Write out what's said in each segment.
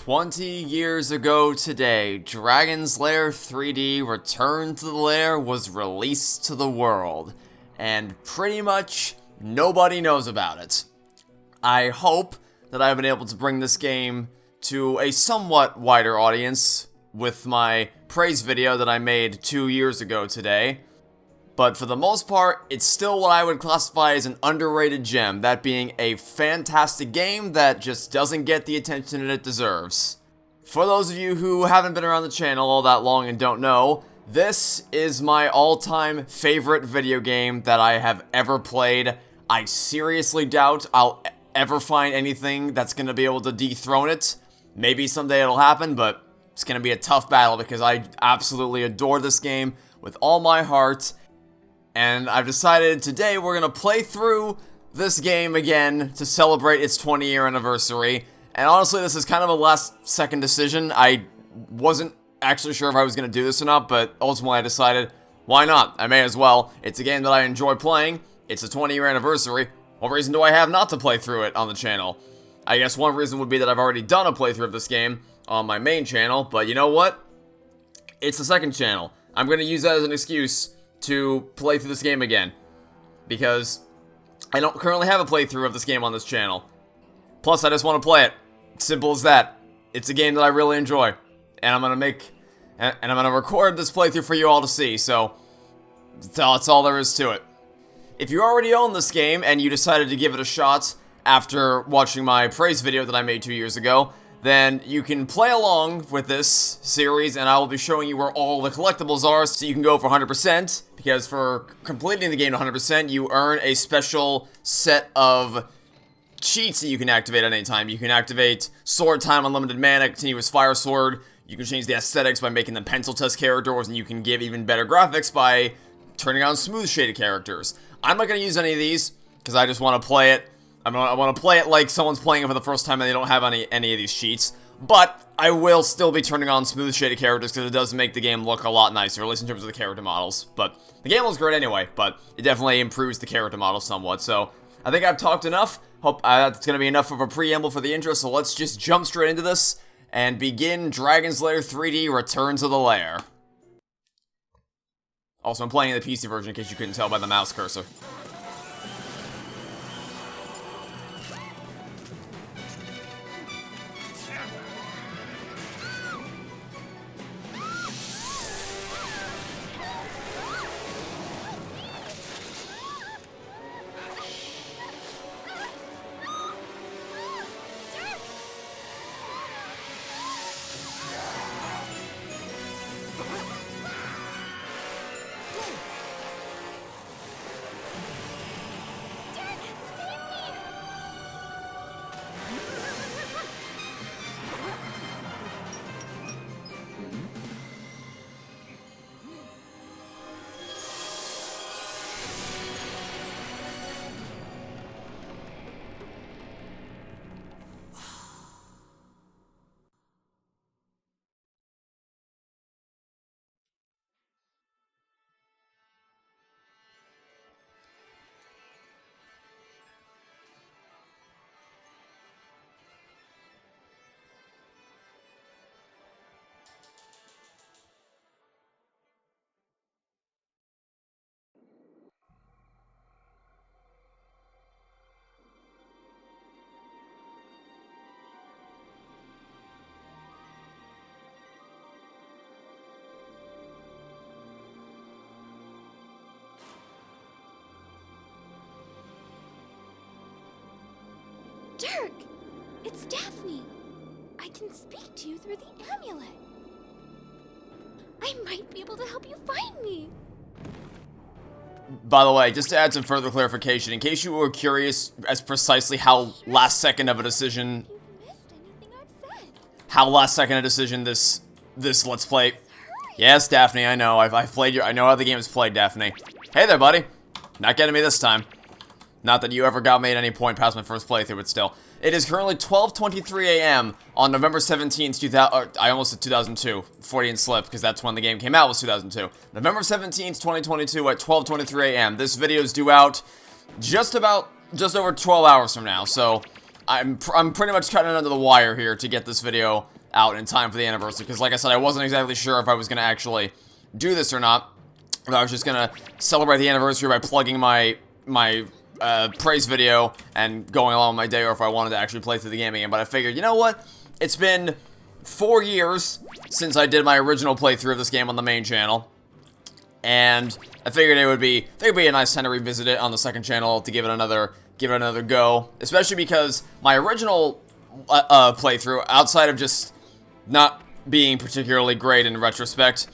20 years ago today, Dragon's Lair 3D Return to the Lair was released to the world, and pretty much nobody knows about it. I hope that I've been able to bring this game to a somewhat wider audience with my praise video that I made 2 years ago today. But for the most part, it's still what I would classify as an underrated gem, that being a fantastic game that just doesn't get the attention that it deserves. For those of you who haven't been around the channel all that long and don't know, this is my all-time favorite video game that I have ever played. I seriously doubt I'll ever find anything that's going to be able to dethrone it. Maybe someday it'll happen, but it's going to be a tough battle because I absolutely adore this game with all my heart. And I've decided today we're going to play through this game again to celebrate its 20-year anniversary. And honestly, this is kind of a last-second decision. I wasn't actually sure if I was going to do this or not, but ultimately I decided, why not? I may as well. It's a game that I enjoy playing. It's a 20-year anniversary. What reason do I have not to play through it on the channel? I guess one reason would be that I've already done a playthrough of this game on my main channel, but you know what? It's the second channel. I'm going to use that as an excuse to play through this game again, because I don't currently have a playthrough of this game on this channel. Plus, I just want to play it. Simple as that. It's a game that I really enjoy, and I'm gonna record this playthrough for you all to see. So that's all there is to it. If you already own this game and you decided to give it a shot after watching my praise video that I made 2 years ago, then you can play along with this series, and I will be showing you where all the collectibles are, so you can go for 100%, because for completing the game to 100%, you earn a special set of cheats that you can activate at any time. You can activate Sword Time, Unlimited Mana, Continuous Fire Sword. You can change the aesthetics by making them pencil test characters, and you can give even better graphics by turning on smooth shaded characters. I'm not going to use any of these, because I just want to play it. I want to play it like someone's playing it for the first time and they don't have any of these cheats. But I will still be turning on smooth shaded characters because it does make the game look a lot nicer, at least in terms of the character models. But the game looks great anyway, but it definitely improves the character model somewhat. So I think I've talked enough. Hope that's going to be enough of a preamble for the intro, so let's just jump straight into this and begin Dragon's Lair 3D Return to the Lair. Also, I'm playing the PC version in case you couldn't tell by the mouse cursor. Dirk! It's Daphne! I can speak to you through the amulet. I might be able to help you find me. By the way, just to add some further clarification, in case you were curious as precisely how last second of a decision... You've missed anything I've said. How last second of a decision this Let's Play... Yes, Daphne, I know. I've played I know how the game is played, Daphne. Hey there, buddy. Not getting me this time. Not that you ever got me at any point past my first playthrough, but still. It is currently 12:23 a.m. on November 17th, 2000. I almost said 2002. 40 and slip, because that's when the game came out, was 2002. November 17th, 2022 at 12:23 a.m. This video is due out just over 12 hours from now, so I'm pretty much cutting it under the wire here to get this video out in time for the anniversary, because like I said, I wasn't exactly sure if I was going to actually do this or not. If I was just going to celebrate the anniversary by plugging my praise video and going along with my day, or if I wanted to actually play through the game again. But I figured, you know what? It's been 4 years since I did my original playthrough of this game on the main channel, and I figured it would be a nice time to revisit it on the second channel to give it another go, especially because my original playthrough, outside of just not being particularly great in retrospect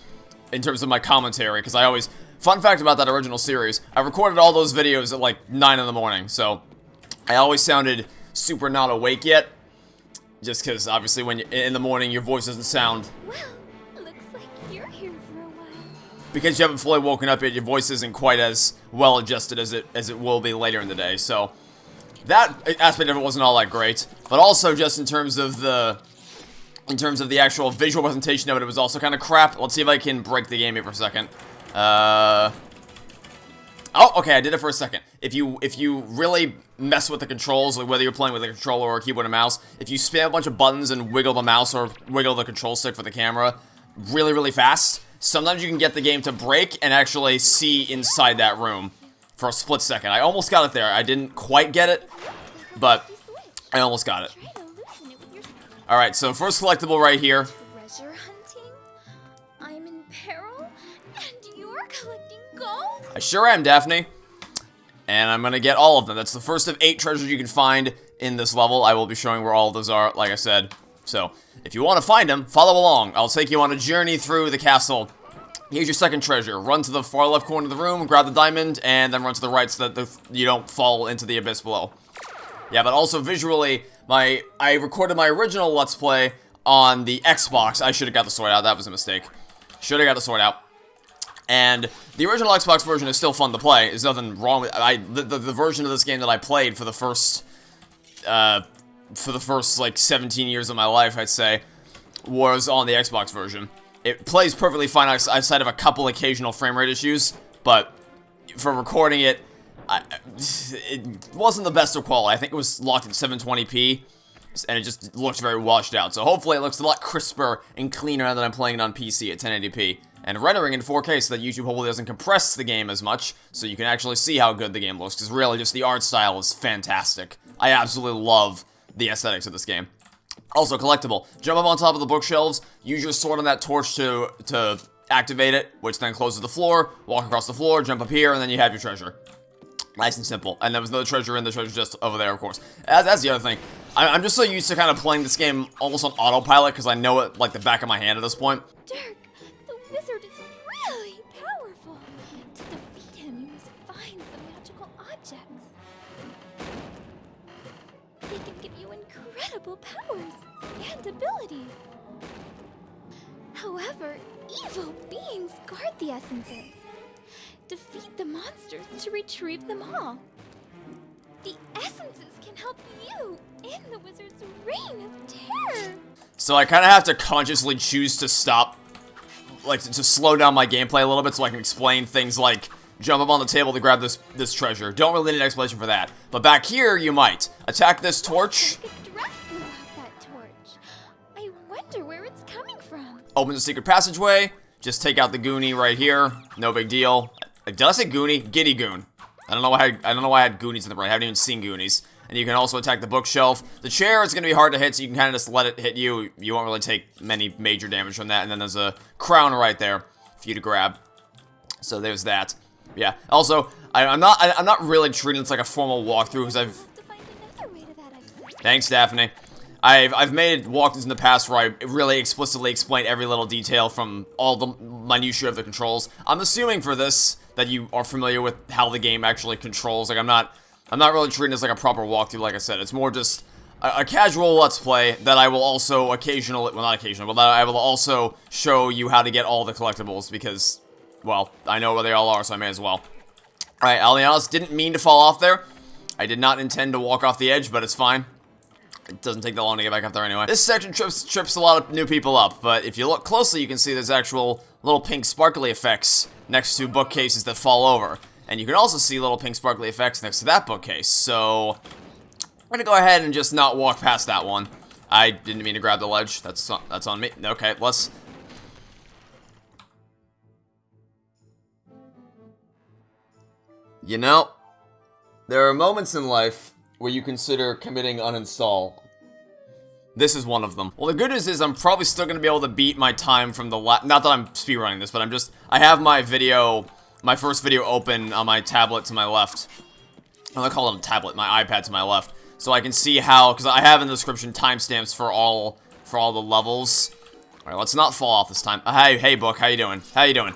in terms of my commentary, because I always, fun fact about that original series, I recorded all those videos at like 9 in the morning, so I always sounded super not awake yet, just because obviously when you're in the morning your voice doesn't sound, Well, looks like you're here for a while. because you haven't fully woken up yet, your voice isn't quite as well adjusted as it will be later in the day. So that aspect of it wasn't all that great, but also just in terms of the actual visual presentation of it, it was also kind of crap. Let's see if I can break the game here for a second. Oh, okay, I did it for a second. If you really mess with the controls, like whether you're playing with a controller or a keyboard and mouse, if you spam a bunch of buttons and wiggle the mouse or wiggle the control stick for the camera really, really fast, sometimes you can get the game to break and actually see inside that room for a split second. I almost got it there. I didn't quite get it, but I almost got it. Try to loosen it with your Alright, so first collectible right here. treasure hunting. I'm in peril, and you're collecting gold. I sure am, Daphne. And I'm gonna get all of them. That's the first of 8 treasures you can find in this level. I will be showing where all of those are, like I said. So, if you want to find them, follow along. I'll take you on a journey through the castle. Here's your second treasure. Run to the far left corner of the room, grab the diamond, and then run to the right so that you don't fall into the abyss below. Yeah, but also visually, I recorded my original Let's Play on the Xbox. I should have got the sword out. That was a mistake. Should have got the sword out. And the original Xbox version is still fun to play. There's nothing wrong with the version of this game that I played for the first like 17 years of my life, I'd say, was on the Xbox version. It plays perfectly fine outside of a couple occasional frame rate issues, but for recording it, it wasn't the best of quality. I think it was locked at 720p, and it just looked very washed out. So hopefully it looks a lot crisper and cleaner now that I'm playing it on PC at 1080p. And rendering in 4K so that YouTube hopefully doesn't compress the game as much, so you can actually see how good the game looks, because really just the art style is fantastic. I absolutely love the aesthetics of this game. Also, collectible. Jump up on top of the bookshelves, use your sword on that torch to activate it, which then closes the floor, walk across the floor, jump up here, and then you have your treasure. Nice and simple. And there was another treasure in the treasure chest over there, of course. That's the other thing. I'm just so used to kind of playing this game almost on autopilot, because I know it like the back of my hand at this point. Dirk, the wizard is really powerful. To defeat him, you must find some magical objects. They can give you incredible powers and abilities. However, evil beings guard the essences. Defeat the monsters to retrieve them all. The essences can help you in the wizard's reign of terror. So I kind of have to consciously choose to stop, like to slow down my gameplay a little bit so I can explain things like jump up on the table to grab this treasure. Don't really need an explanation for that. But back here, you might. Attack this torch. A dress blew off that torch. I wonder where it's coming from. Open the secret passageway. Just take out the Goonie right here. No big deal. Did I say Goonie? Giddy Goon. I don't know why I had Goonies in the brain. I haven't even seen Goonies. And you can also attack the bookshelf. The chair is going to be hard to hit, so you can kind of just let it hit you. You won't really take many major damage from that. And then there's a crown right there for you to grab. So there's that. Yeah. Also, I'm not really treating this like a formal walkthrough because I've. To find another way to that exit. Thanks, Daphne. I've made walkthroughs in the past where I really explicitly explain every little detail from all the minutiae of the controls. I'm assuming for this that you are familiar with how the game actually controls. Like I'm not really treating this like a proper walkthrough. Like I said, it's more just a casual Let's Play that I will also occasionally, well, not occasionally, but that I will also show you how to get all the collectibles because, well, I know where they all are, so I may as well. Alright, I'll be honest, didn't mean to fall off there. I did not intend to walk off the edge, but it's fine. It doesn't take that long to get back up there anyway. This section trips a lot of new people up, but if you look closely, you can see there's actual little pink sparkly effects next to bookcases that fall over. And you can also see little pink sparkly effects next to that bookcase, so I'm gonna go ahead and just not walk past that one. I didn't mean to grab the ledge. That's on me. Okay, let's... You know, there are moments in life where you consider committing uninstall. This is one of them. Well, the good news is I'm probably still going to be able to beat my time from the not that I'm speedrunning this, but I have my first video open on my tablet to my left. I'm gonna call it a tablet, my iPad to my left. So I can see how, because I have in the description timestamps for all the levels. Alright, let's not fall off this time. Hey book, how you doing? How you doing?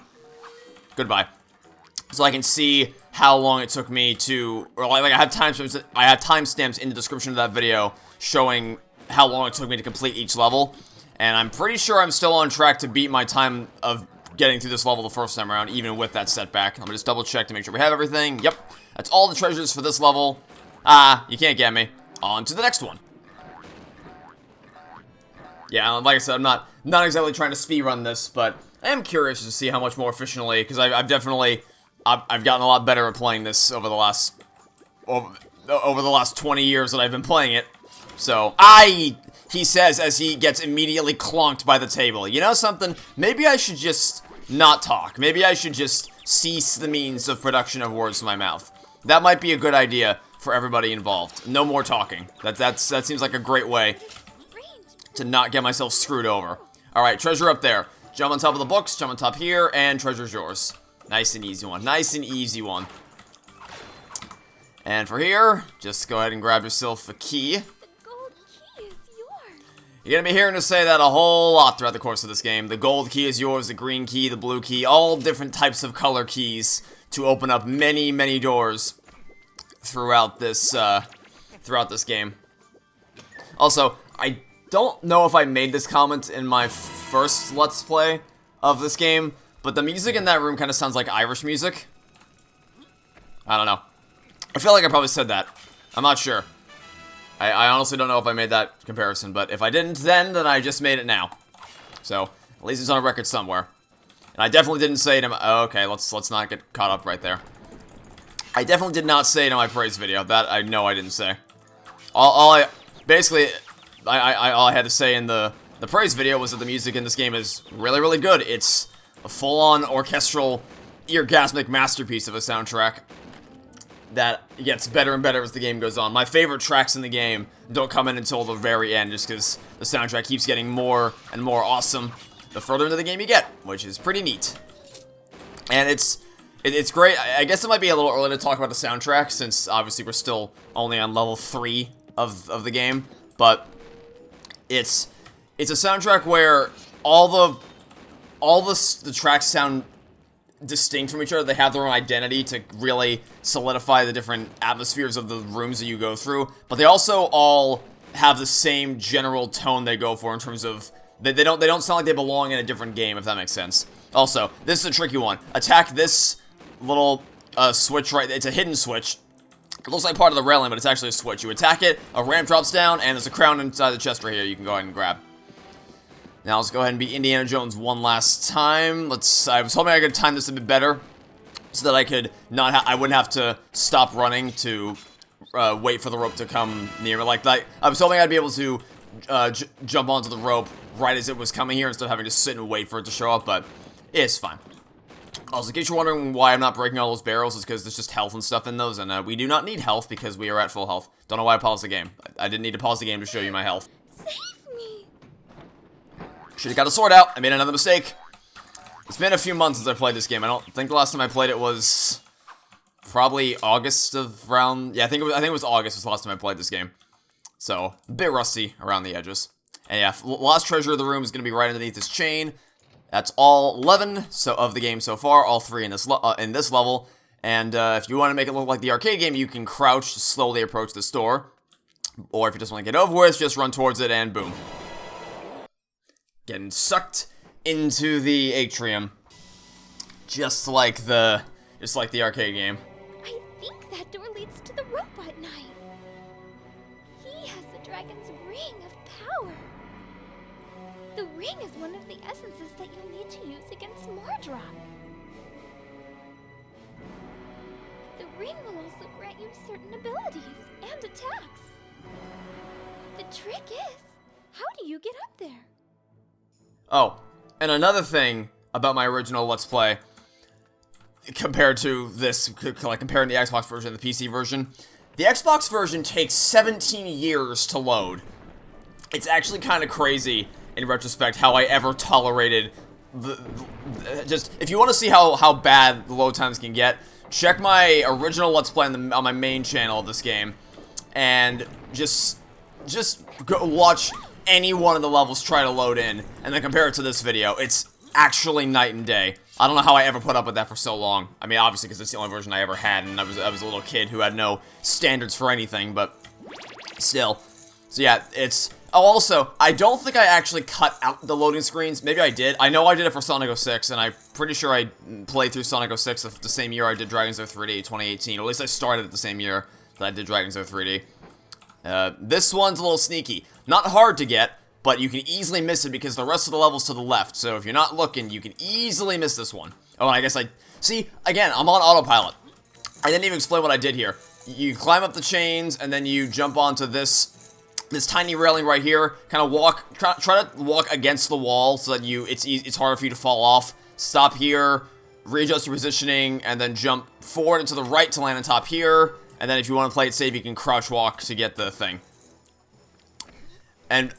Goodbye. So I can see how long it took me to, or like I have timestamps in the description of that video showing how long it took me to complete each level. And I'm pretty sure I'm still on track to beat my time of getting through this level the first time around, even with that setback. I'm gonna just double check to make sure we have everything. Yep, that's all the treasures for this level. You can't get me. On to the next one. Yeah, like I said, I'm not exactly trying to speedrun this, but I am curious to see how much more efficiently, because I've gotten a lot better at playing this over the last 20 years that I've been playing it. So, he says as he gets immediately clonked by the table. You know something? Maybe I should just not talk. Maybe I should just cease the means of production of words to my mouth. That might be a good idea for everybody involved. No more talking. That seems like a great way to not get myself screwed over. Alright, treasure up there. Jump on top of the books, jump on top here, and treasure's yours. Nice and easy one. Nice and easy one. And for here, just go ahead and grab yourself a key. The gold key is yours. You're gonna be hearing us say that a whole lot throughout the course of this game. The gold key is yours, the green key, the blue key, all different types of color keys to open up many, many doors throughout this game. Also, I don't know if I made this comment in my first Let's Play of this game, but the music in that room kind of sounds like Irish music. I don't know. I feel like I probably said that. I'm not sure. I honestly don't know if I made that comparison, but if I didn't then I just made it now. So, at least it's on a record somewhere. And I definitely didn't say it in my... Oh, okay, let's not get caught up right there. I definitely did not say it in my praise video. That I know I didn't say. All I had to say in the praise video was that the music in this game is really, really good. It's a full-on orchestral, orgasmic masterpiece of a soundtrack that gets better and better as the game goes on. My favorite tracks in the game don't come in until the very end, just because the soundtrack keeps getting more and more awesome the further into the game you get, which is pretty neat. And it's great. I guess it might be a little early to talk about the soundtrack, since obviously we're still only on level 3 of the game, but it's a soundtrack where all the tracks sound distinct from each other. They have their own identity to really solidify the different atmospheres of the rooms that you go through, but they also all have the same general tone they go for in terms of they don't sound like they belong in a different game, if that makes sense. Also, this is a tricky one. Attack this little switch right. It's a hidden switch. It looks like part of the railing, but it's actually a switch. You attack it, a ramp drops down, and there's a crown inside the chest right here you can go ahead and grab. Now let's go ahead and beat Indiana Jones one last time. I was hoping I could time this a bit better, so that I could I wouldn't have to stop running to wait for the rope to come near me. Like I was hoping I'd be able to jump onto the rope right as it was coming here instead of having to sit and wait for it to show up, but it's fine. Also, in case you're wondering why I'm not breaking all those barrels, it's because there's just health and stuff in those, and we do not need health because we are at full health. Don't know why I paused the game. I didn't need to pause the game to show you my health. Save me. Should've got a sword out. I made another mistake. It's been a few months since I played this game. I don't think the last time I played it was probably August of around... Yeah, I think it was August was the last time I played this game. So, a bit rusty around the edges. And yeah, last treasure of the room is going to be right underneath this chain. That's all 11 of the game so far, all 3 in this level. And if you want to make it look like the arcade game, you can crouch to slowly approach this door. Or if you just want to get over with, just run towards it and boom. Getting sucked into the Atrium. Just like the arcade game. I think that door leads to the robot knight. He has the dragon's ring of power. The ring is one of the essences that you'll need to use against Mordroc. The ring will also grant you certain abilities and attacks. the trick is, how do you get up there? Oh, and another thing about my original Let's Play, compared to this, like comparing the Xbox version and the PC version, the Xbox version takes 17 years to load. It's actually kind of crazy, in retrospect, how I ever tolerated just, if you want to see how bad the load times can get, check my original Let's Play on my main channel of this game, and just go watch any one of the levels try to load in, and then compare it to this video. It's actually night and day. I don't know how I ever put up with that for so long. I mean, obviously, because it's the only version I ever had, and I was a little kid who had no standards for anything, but still. So yeah, it's... Oh, also, I don't think I actually cut out the loading screens. Maybe I did. I know I did it for Sonic 06, and I'm pretty sure I played through Sonic 06 the same year I did Dragon's Lair 3D, 2018. Or at least I started it the same year that I did Dragon's Lair 3D. This one's a little sneaky. Not hard to get, but you can easily miss it because the rest of the level's to the left. So if you're not looking, you can easily miss this one. Oh, and I guess see, again, I'm on autopilot. I didn't even explain what I did here. You climb up the chains, and then you jump onto this tiny railing right here. Kind of try to walk against the wall so that it's harder for you to fall off. Stop here, readjust your positioning, and then jump forward and to the right to land on top here. And then if you want to play it safe, you can crouch walk to get the thing. And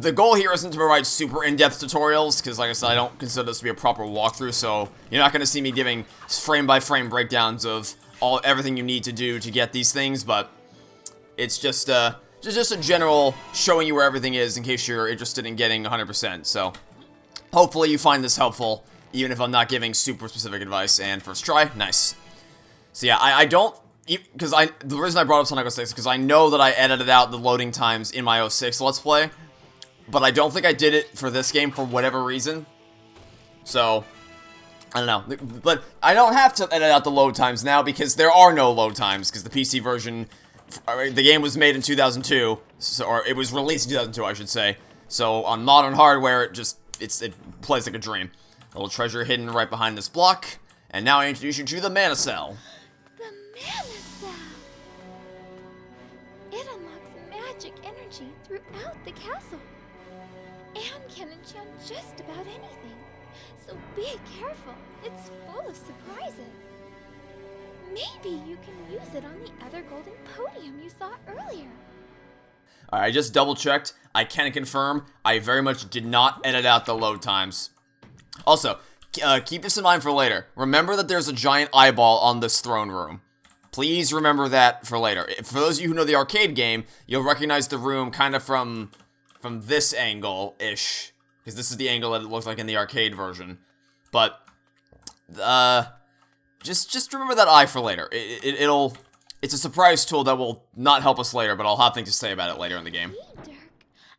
the goal here isn't to provide super in-depth tutorials, because like I said, I don't consider this to be a proper walkthrough, so you're not going to see me giving frame-by-frame breakdowns of everything you need to do to get these things, but it's just a general showing you where everything is in case you're interested in getting 100%, so hopefully you find this helpful, even if I'm not giving super specific advice. And first try, nice. So yeah, I don't... Because the reason I brought up Sonic 06 is because I know that I edited out the loading times in my 06 Let's Play, but I don't think I did it for this game for whatever reason. So, I don't know. But I don't have to edit out the load times now because there are no load times, because the PC version, the game was made in 2002, or it was released in 2002, I should say. So, on modern hardware, it plays like a dream. A little treasure hidden right behind this block, and now I introduce you to the Mana Cell. It unlocks magic energy throughout the castle, and can enchant just about anything, so be careful, it's full of surprises. Maybe you can use it on the other golden podium you saw earlier. Alright, I just double checked, I can confirm, I very much did not edit out the load times. Also, keep this in mind for later. Remember that there's a giant eyeball on this throne room. Please remember that for later. For those of you who know the arcade game, you'll recognize the room kind of from this angle-ish. Because this is the angle that it looks like in the arcade version. But, just remember that eye for later. It's a surprise tool that will not help us later, but I'll have things to say about it later in the game. Hey, Dirk.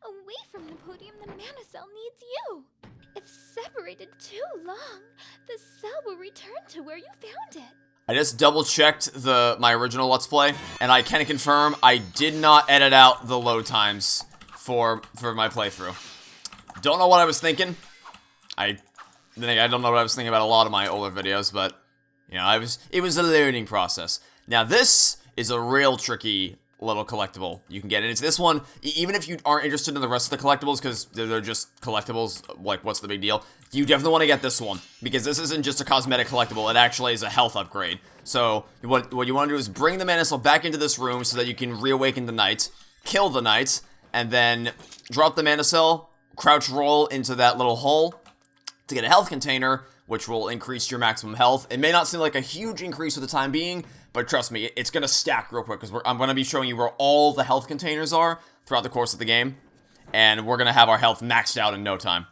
Away from the podium, the Mana Cell needs you. If separated too long, the cell will return to where you found it. I just double-checked my original Let's Play, and I can confirm I did not edit out the load times for my playthrough. Don't know what I was thinking. I don't know what I was thinking about a lot of my older videos, but, you know, it was a learning process. Now, this is a real tricky little collectible you can get, and it's this one, even if you aren't interested in the rest of the collectibles, because they're just collectibles, like, what's the big deal? You definitely want to get this one, because this isn't just a cosmetic collectible, it actually is a health upgrade. So, what you want to do is bring the Mana Cell back into this room so that you can reawaken the knight, kill the knight, and then drop the Mana Cell, crouch roll into that little hole to get a health container, which will increase your maximum health. It may not seem like a huge increase for the time being, but trust me, it's going to stack real quick, because I'm going to be showing you where all the health containers are throughout the course of the game, and we're going to have our health maxed out in no time.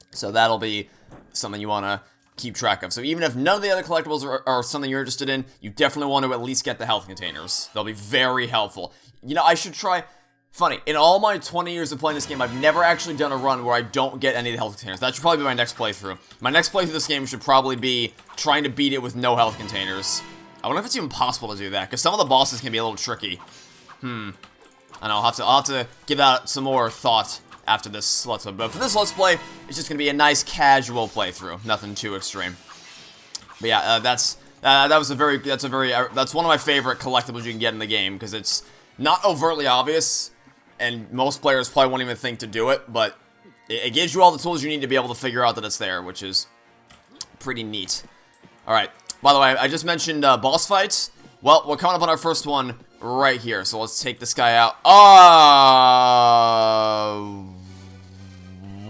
So that'll be something you want to keep track of. So even if none of the other collectibles are something you're interested in, you definitely want to at least get the health containers. They'll be very helpful. You know, I should try... Funny, in all my 20 years of playing this game, I've never actually done a run where I don't get any of the health containers. That should probably be my next playthrough. My next playthrough of this game should probably be trying to beat it with no health containers. I wonder if it's even possible to do that, because some of the bosses can be a little tricky. I know, I'll have to give that some more thought after this Let's Play. But for this Let's Play, it's just going to be a nice casual playthrough. Nothing too extreme. But yeah, that's one of my favorite collectibles you can get in the game, because it's not overtly obvious, and most players probably won't even think to do it, but it gives you all the tools you need to be able to figure out that it's there, which is pretty neat. Alright, by the way, I just mentioned boss fights. Well, we're coming up on our first one right here, so let's take this guy out.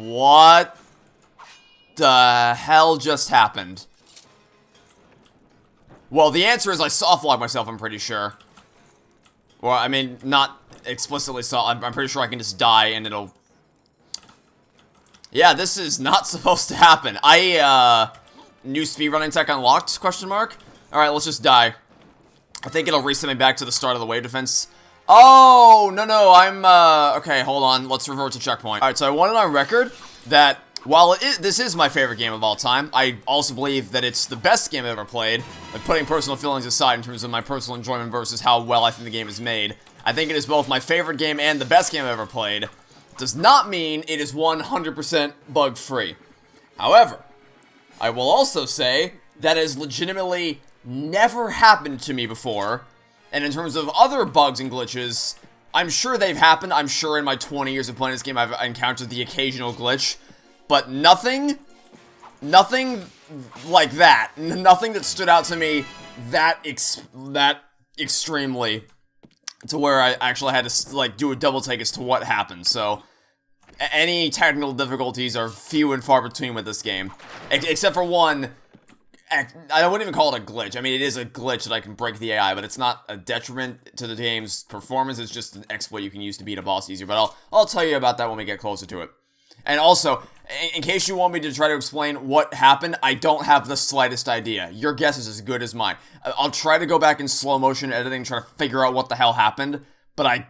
What the hell just happened? Well, the answer is I soft-locked myself, I'm pretty sure. Well, I mean, not explicitly I'm pretty sure I can just die and it'll... Yeah, this is not supposed to happen. New speedrunning tech unlocked, question mark? Alright, let's just die. I think it'll reset me back to the start of the wave defense. Oh, no, okay, hold on. Let's revert to checkpoint. Alright, so I want it on record that while this is my favorite game of all time, I also believe that it's the best game I've ever played. Like, putting personal feelings aside in terms of my personal enjoyment versus how well I think the game is made, I think it is both my favorite game and the best game I've ever played. It does not mean it is 100% bug-free. However, I will also say that has legitimately never happened to me before, and in terms of other bugs and glitches, I'm sure they've happened. I'm sure in my 20 years of playing this game I've encountered the occasional glitch, but nothing like that. Nothing that stood out to me that extremely to where I actually had to, like, do a double take as to what happened, so... Any technical difficulties are few and far between with this game. Except for one, I wouldn't even call it a glitch. I mean, it is a glitch that I can break the AI, but it's not a detriment to the game's performance. It's just an exploit you can use to beat a boss easier. But I'll tell you about that when we get closer to it. And also, in case you want me to try to explain what happened, I don't have the slightest idea. Your guess is as good as mine. I'll try to go back in slow motion editing, try to figure out what the hell happened. But I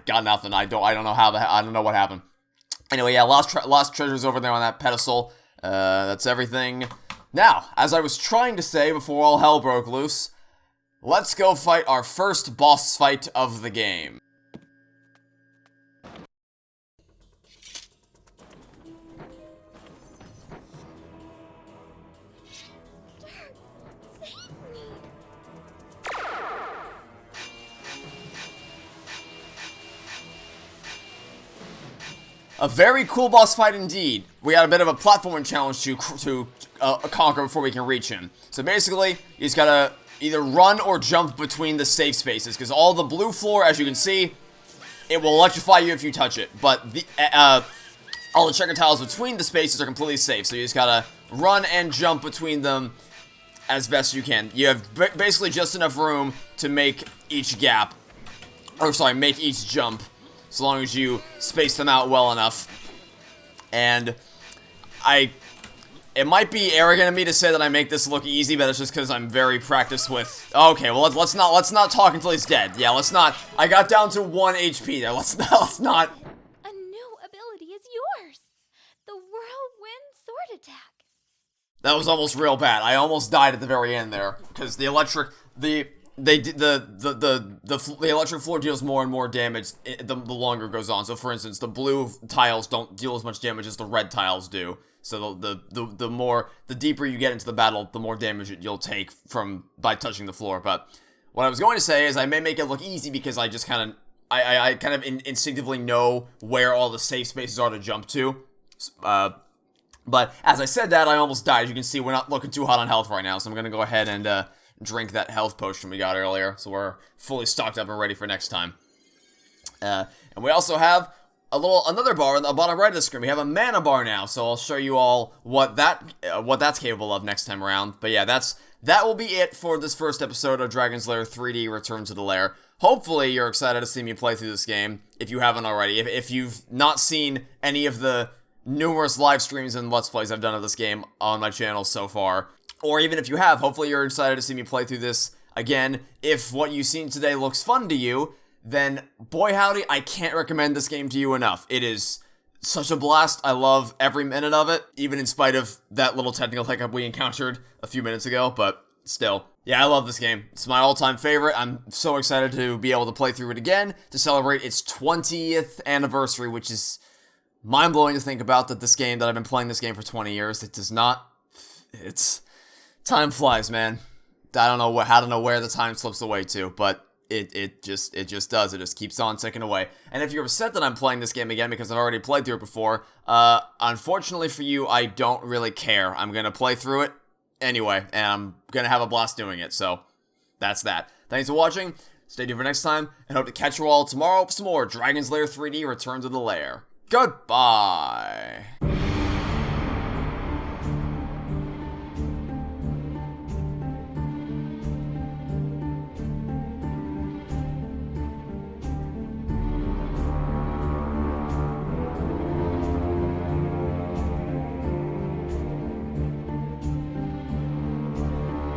got nothing. I don't know I don't know what happened. Anyway, yeah, lost treasures over there on that pedestal. That's everything. Now, as I was trying to say before all hell broke loose, let's go fight our first boss fight of the game. A very cool boss fight indeed. We got a bit of a platforming challenge to conquer before we can reach him. So basically, you just gotta either run or jump between the safe spaces, because all the blue floor, as you can see, it will electrify you if you touch it. But all the checker tiles between the spaces are completely safe, so you just gotta run and jump between them as best you can. You have basically just enough room to make each gap, or sorry, make each jump. As long as you space them out well enough. And it might be arrogant of me to say that I make this look easy, but it's just because I'm very practiced with... Okay, well, let's not talk until he's dead. Yeah, let's not... I got down to 1 HP there. Let's not... A new ability is yours. The Whirlwind Sword Attack. That was almost real bad. I almost died at the very end there. Because the electric... The electric floor deals more and more damage the longer it goes on. So, for instance, the blue tiles don't deal as much damage as the red tiles do. So the deeper you get into the battle, the more damage you'll take by touching the floor. But what I was going to say is I may make it look easy because I just kind of instinctively know where all the safe spaces are to jump to. But as I said that, I almost died. As you can see, we're not looking too hot on health right now, so I'm gonna go ahead and drink that health potion we got earlier, so we're fully stocked up and ready for next time. And we also have another bar on the bottom right of the screen. We have a mana bar now, so I'll show you all what that's capable of next time around. But yeah, that will be it for this first episode of Dragon's Lair 3D Return to the Lair. Hopefully you're excited to see me play through this game, if you haven't already. If you've not seen any of the numerous live streams and Let's Plays I've done of this game on my channel so far, or even if you have, hopefully you're excited to see me play through this again. If what you've seen today looks fun to you, then boy howdy, I can't recommend this game to you enough. It is such a blast. I love every minute of it, even in spite of that little technical hiccup we encountered a few minutes ago, but still. Yeah, I love this game. It's my all-time favorite. I'm so excited to be able to play through it again to celebrate its 20th anniversary, which is mind-blowing to think about, that I've been playing this game for 20 years. It does not... Time flies, man. I don't know where the time slips away to, but it just does. It just keeps on ticking away. And if you're upset that I'm playing this game again because I've already played through it before, unfortunately for you, I don't really care. I'm gonna play through it anyway, and I'm gonna have a blast doing it. So that's that. Thanks for watching. Stay tuned for next time, and hope to catch you all tomorrow for some more Dragon's Lair 3D Return to the Lair. Goodbye.